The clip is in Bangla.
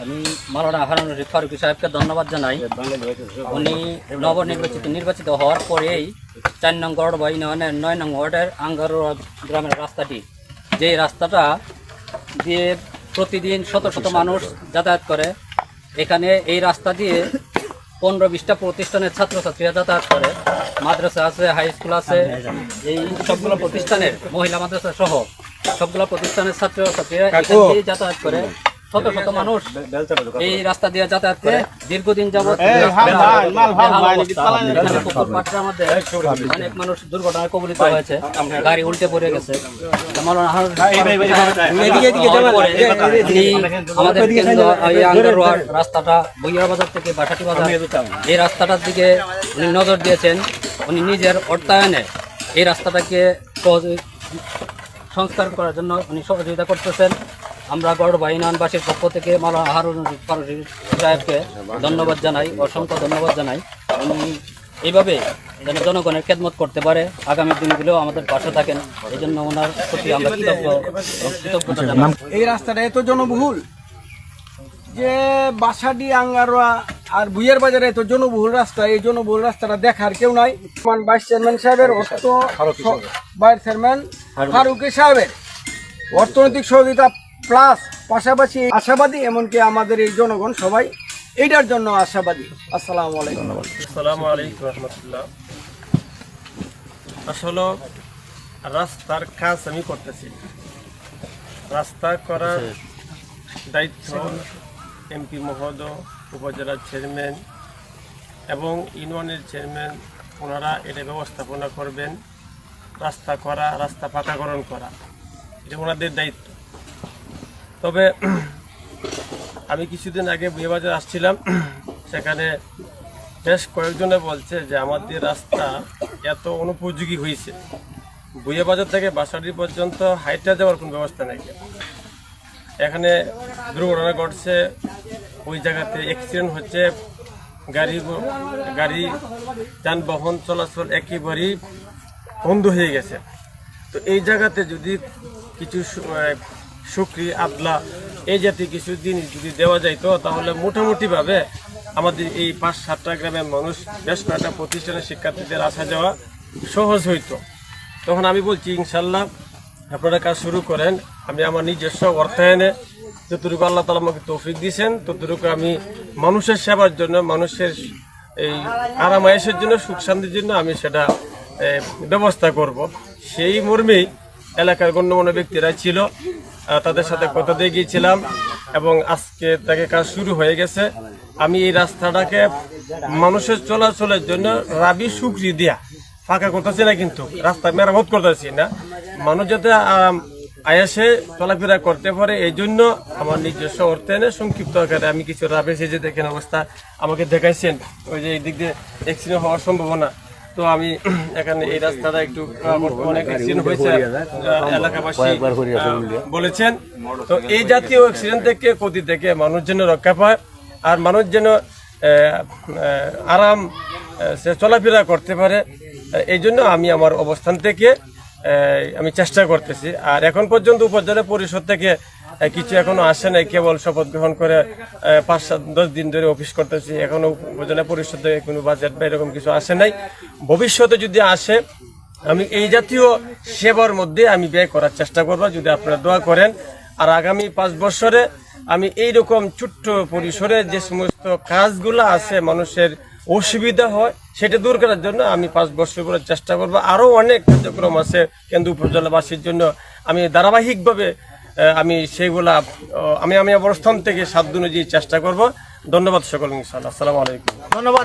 আমি মাওলানা হারুন রশিদ ফারুকী সাহেবকে ধন্যবাদ জানাই। উনি নির্বাচিত হওয়ার পরেই ৪ নং গড়বা ইউনিয়নের ৯ নং ওয়ার্ডের আঙ্গারুয়া গ্রামের রাস্তাটি, যেই রাস্তাটা দিয়ে প্রতিদিন শত শত মানুষ যাতায়াত করে, এখানে এই রাস্তা দিয়ে ১৫-২০টা প্রতিষ্ঠানের ছাত্রছাত্রীরা যাতায়াত করে। মাদ্রাসা আছে, হাই স্কুল আছে, এই সবগুলো প্রতিষ্ঠানের মহিলা মাদ্রাসা সহ সবগুলো প্রতিষ্ঠানের ছাত্রছাত্রীরা এখান দিয়ে যাতায়াত করে। শত শত মানুষ এই রাস্তা দিয়ে যাতায়াত করে দীর্ঘদিন যাবৎ। অনেক মানুষ দুর্ঘটনায় কবলিত হয়েছে, গাড়ি উল্টে পড়ে গেছে। আমাদের রাস্তাটা বইয়ার বাজার থেকে বাসাটি বাজার, এই রাস্তাটার দিকে উনি নজর দিয়েছেন। উনি নিজের অর্থায়নে এই রাস্তাটাকে সংস্কার করার জন্য উনি সহযোগিতা করতেছেন। আমরা গড়বা ইউনিয়নবাসীর পক্ষ থেকে মাওলানা হারুন রশিদ ফারুকী সাহেবকে ধন্যবাদ জানাই, অসংখ্য ধন্যবাদ জানাই। উনি এইভাবে যেন জনগণের খেদমত করতে পারে, আগামী দিনগুলোও আমাদের পাশে থাকেন, এই জন্য ওনার প্রতি আমরা কৃতজ্ঞতা জানাই। এই রাস্তাটা এত জনবহুল যে বাসাডি, আঙ্গারোয়া আর ভুইয়ার বাজারে এত জনবহুল রাস্তা, এই জনবহুল রাস্তাটা দেখার কেউ নাই। ভাইস চেয়ারম্যান সাহেবের ভাইস চেয়ারম্যান ফারুকী সাহেবের অর্থনৈতিক সহযোগিতা প্লাস পাশাপাশি আশাবাদী, এমনকি আমাদের এই জনগণ সবাই এইটার জন্য আশাবাদী। আসসালামু আলাইকুম। আসসালামু আলাইকুম রহমতুল্লাহ। আসলে রাস্তার কাজ আমি করতেছি, রাস্তা করার দায়িত্ব এমপি মহোদয়, উপজেলার চেয়ারম্যান এবং ইউনিয়নের চেয়ারম্যান, ওনারা এটা ব্যবস্থাপনা করবেন। রাস্তা করা, রাস্তা পাকাকরণ করা, এটা ওনাদের দায়িত্ব। তবে আমি কিছুদিন আগে বুয়াবাজার আসছিলাম, সেখানে বেশ কয়েকজনে বলছে যে আমাদের রাস্তা এত অনুপযোগী হয়েছে, বুয়াবাজার থেকে বাসাডি পর্যন্ত হাইটে যাওয়ার কোনো ব্যবস্থা নেই। এখানে দুর্ঘটনা ঘটছে, ওই জায়গাতে অ্যাক্সিডেন্ট হচ্ছে, গাড়ি যানবাহন চলাচল একেবারেই বন্ধ হয়ে গেছে। তো এই জায়গাতে যদি কিছু শুকরি, আদলা, এই জাতীয় কিছু জিনিস যদি দেওয়া যাইতো, তাহলে মোটামুটিভাবে আমাদের এই ৫-৭টা গ্রামের মানুষ, বেশ কয়েকটা প্রতিষ্ঠানের শিক্ষার্থীদের আসা যাওয়া সহজ হইতো। তখন আমি বলছি ইনশাল্লাহ আপনারা কাজ শুরু করেন। আমি আমার নিজস্ব অর্থায়নে যতটুকু আল্লাহ তাআলা আমাকে তৌফিক দিয়েছেন, ততটুকু আমি মানুষের সেবার জন্য, মানুষের এই আরামায়েশের জন্য, সুখ শান্তির জন্য আমি সেটা ব্যবস্থা করব। সেই মর্মেই এলাকার গণ্যমান্য ব্যক্তিরা ছিল, তাদের সাথে কথা দিয়ে গিয়েছিলাম এবং আজকে তাকে কাজ শুরু হয়ে গেছে। আমি এই রাস্তাটাকে মানুষের চলাচলের জন্য রাবি শুকরি দিয়া ফাঁকা করতেছি না, কিন্তু রাস্তা মেরামত করতেছি না, মানুষ যাতে আয়াসে চলাফেরা করতে পারে। এই জন্য আমার নিজস্ব অর্থায়নে সংক্ষিপ্ত আকারে আমি কিছু রাবে সেজে দেখেন অবস্থা আমাকে দেখাইছেন, ওই যে এই দিক দিয়ে অ্যাক্সিডেন্ট হওয়ার সম্ভাবনা। তো আমি এখানে এই রাস্তাটা একটু অনেক অ্যাক্সিডেন্ট হয়েছে এলাকাবাসী বলেছেন। তো এই জাতীয় অ্যাক্সিডেন্ট থেকে, ক্ষতি থেকে মানুষ যেন রক্ষা পায়, আর মানুষ যেন আরাম চলাফেরা করতে পারে, এই জন্য আমি আমার অবস্থান থেকে আমি চেষ্টা করতেছি। আর এখন পর্যন্ত উপজেলা পরিষদ থেকে কিছু এখনো আসে নাই, কেবল শপথ গ্রহণ করে ৫-৭-১০ দিন ধরে অফিস করতেছি, এখনো উপজেলা পরিষদ থেকে কোনো বাজেট বা এরকম কিছু আসে নাই। ভবিষ্যতে যদি আসে, আমি এই জাতীয় সেবার মধ্যে আমি ব্যয় করার চেষ্টা করব, যদি আপনারা দোয়া করেন। আর আগামী 5 বছরে আমি এইরকম ছোট্ট পরিসরে যে সমস্ত কাজগুলো আছে, মানুষের অসুবিধা হয়, সেটা দূর করার জন্য আমি 5 বছর করে চেষ্টা করব। আরও অনেক কার্যক্রম আছে কেন্দ্র উপজেলাবাসীর জন্য, আমি ধারাবাহিকভাবে আমি সেগুলা আমি অবস্থান থেকে সাধ্য অনুযায়ী চেষ্টা করব। ধন্যবাদ সকলকে, ইনশাআল্লাহ। আসসালামু আলাইকুম। ধন্যবাদ।